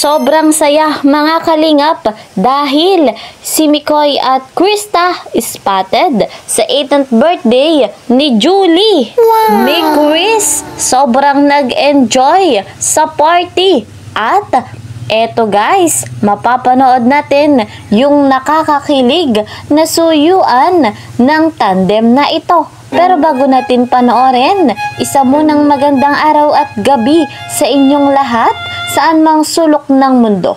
Sobrang saya mga kalingap dahil si Mikoy at Krista spotted sa 18th birthday ni Julie. Wow. Ni Chris, sobrang nag-enjoy sa party. At eto guys, mapapanood natin yung nakakakilig na suyuan ng tandem na ito. Pero bago natin panoorin, isa munang magandang araw at gabi sa inyong lahat saan mang sulok ng mundo.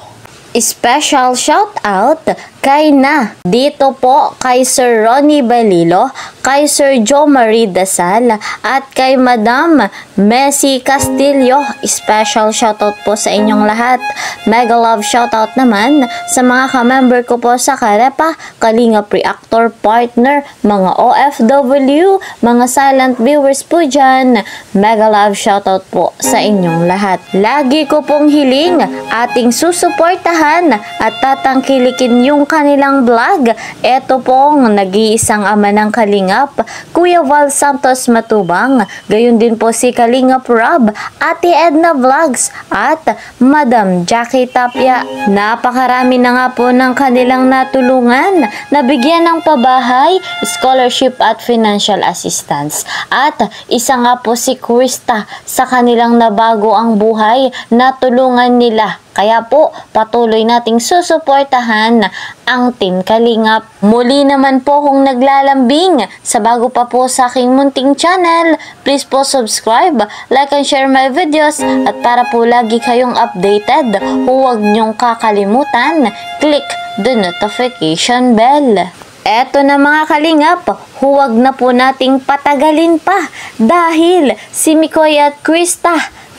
Special shout out kay na dito po kay Sir Ronnie Balilo, kay Sir Joe Marie Dasal at kay Madam Messi Castillo. Special shout out po sa inyong lahat. Mega love shout out naman sa mga ka-member ko po sa Karepa, Kalingap Reactor Partner, mga OFW, mga silent viewers po dyan. Mega love shout out po sa inyong lahat. Lagi ko pong hiling ating susuportahan at tatangkilikin yung kanilang vlog. Ito pong nag-iisang ama ng Kalingap, Kuya Val Santos Matubang, gayon din po si Kalingap Rob, Ate Edna Vlogs at Madam Jackie Tapia. Napakarami na nga po ng kanilang natulungan, nabigyan ng pabahay, scholarship at financial assistance. At isa nga po si Krista sa kanilang nabago ang buhay, natulungan nila. Kaya po, patuloy nating susuportahan ang Team Kalingap. Muli naman po kung naglalambing sa bago pa po sa aking munting channel, please po subscribe, like and share my videos. At para po lagi kayong updated, huwag niyong kakalimutan, click the notification bell. Eto na mga Kalingap, huwag na po nating patagalin pa dahil si Mikoy at Krista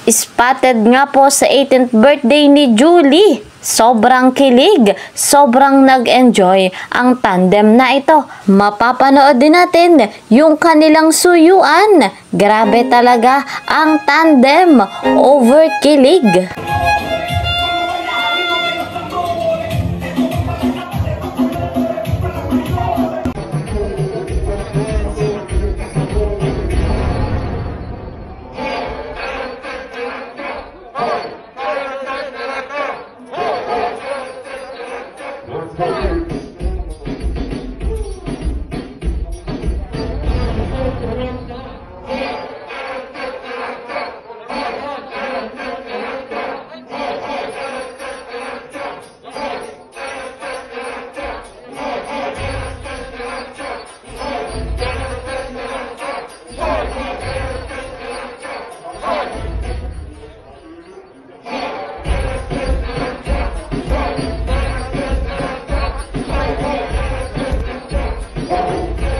spotted nga po sa 18th birthday ni Julie. Sobrang kilig, sobrang nag-enjoy ang tandem na ito. Mapapanood din natin yung kanilang suyuan. Grabe talaga ang tandem, over kilig.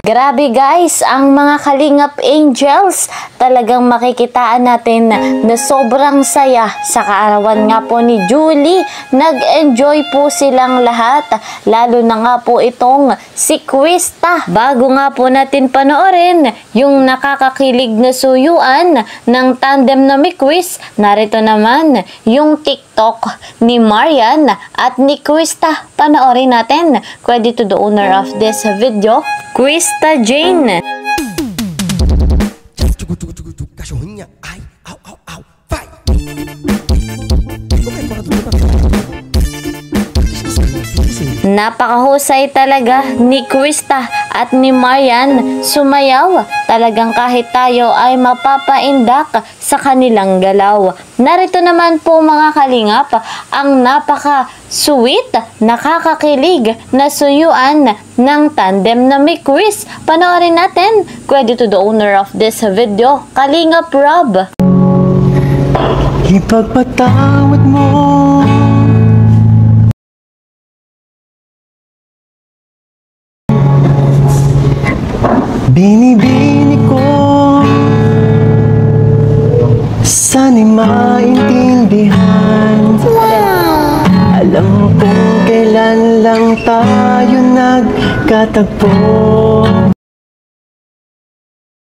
Grabe guys, ang mga Kalingap Angels, talagang makikitaan natin na sobrang saya sa kaarawan nga po ni Julie. Nag-enjoy po silang lahat, lalo na nga po itong si Krista. Bago nga po natin panoorin yung nakakakilig na suyuan ng tandem na may Chris, narito naman yung TikTok ni Marian at ni Krista. Panoorin natin. Credit to the owner of this video, Krista Jane. Napakahusay talaga ni Krista at ni Marian sumayaw. Talagang kahit tayo ay mapapaindak sa kanilang galaw. Narito naman po mga Kalingap ang napaka-sweet, nakakakilig na suyuan ng tandem na may Chris. Panoorin natin. Credit to the owner of this video, Kalingap Rob. Ipagpatawad mo binibini ko, sana'y maintindihan. Alam kong kailan lang tayo nagkatagpo,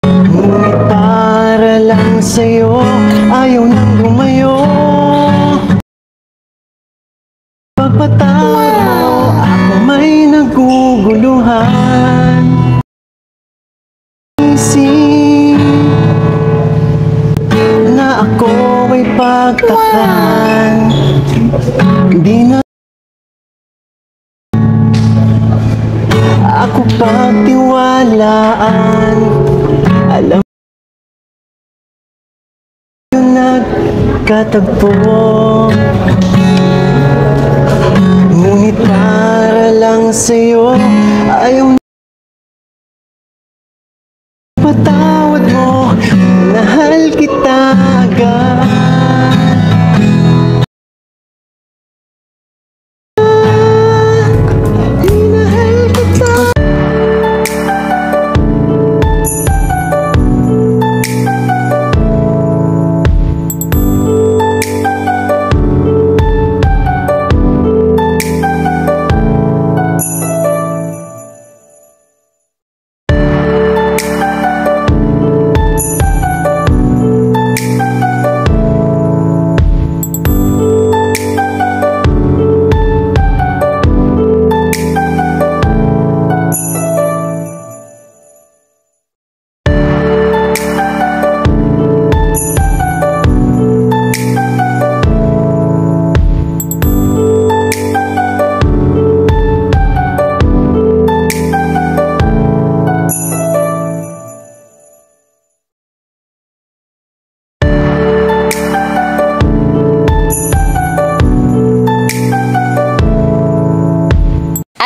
ngunit para lang sa'yo ayaw nang lumayo. Pagpatawad mo, ako may naguguluhan. Na ako ay pagtakan, Di na ako pagtiwalaan. Alam mo nagkatagpo, ngunit para lang sa'yo ayaw na patawad mo. Mahal kita agad. Minahal kita.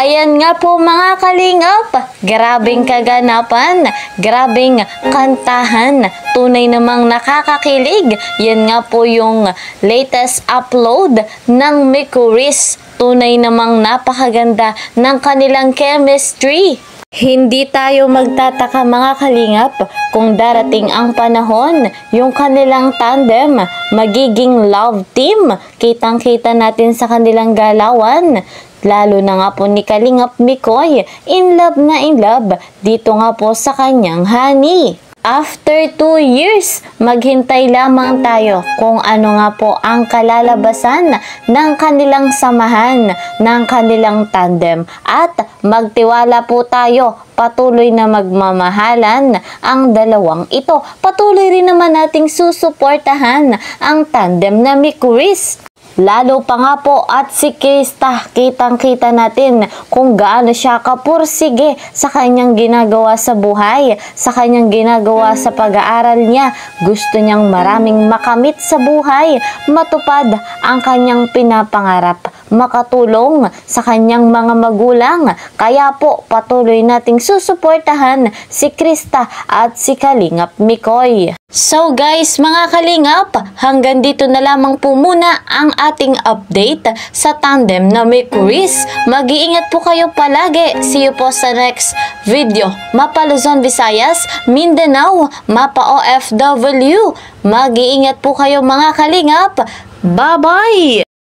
Ayan nga po mga kalingap, grabing kaganapan, grabing kantahan, tunay namang nakakakilig. Yan nga po yung latest upload ng Mikuris. Tunay namang napakaganda ng kanilang chemistry. Hindi tayo magtataka mga kalingap kung darating ang panahon, yung kanilang tandem, magiging love team. Kitang-kita natin sa kanilang galawan. Lalo na nga po ni Kalingap Mikoy, in love na in love dito nga po sa kanyang honey. After 2 years, maghintay lamang tayo kung ano nga po ang kalalabasan ng kanilang samahan, ng kanilang tandem. At magtiwala po tayo, patuloy na magmamahalan ang dalawang ito. Patuloy rin naman nating susuportahan ang tandem na Mikuris. Lalo pa nga po at si Krista, kitang-kita natin kung gaano siya kapursige sa kanyang ginagawa sa buhay, sa kanyang ginagawa sa pag-aaral niya. Gusto niyang maraming makamit sa buhay, matupad ang kanyang pinapangarap, makatulong sa kanyang mga magulang. Kaya po patuloy nating susuportahan si Krista at si Kalingap Mikoy. So guys, mga kalingap, hanggang dito na lamang po muna ang ating update sa tandem na Mikuris. Mag-iingat po kayo palagi. See you po sa next video. Mapa Luzon, Visayas, Mindanao, Mapa OFW. Mag-iingat po kayo mga kalingap. Bye-bye!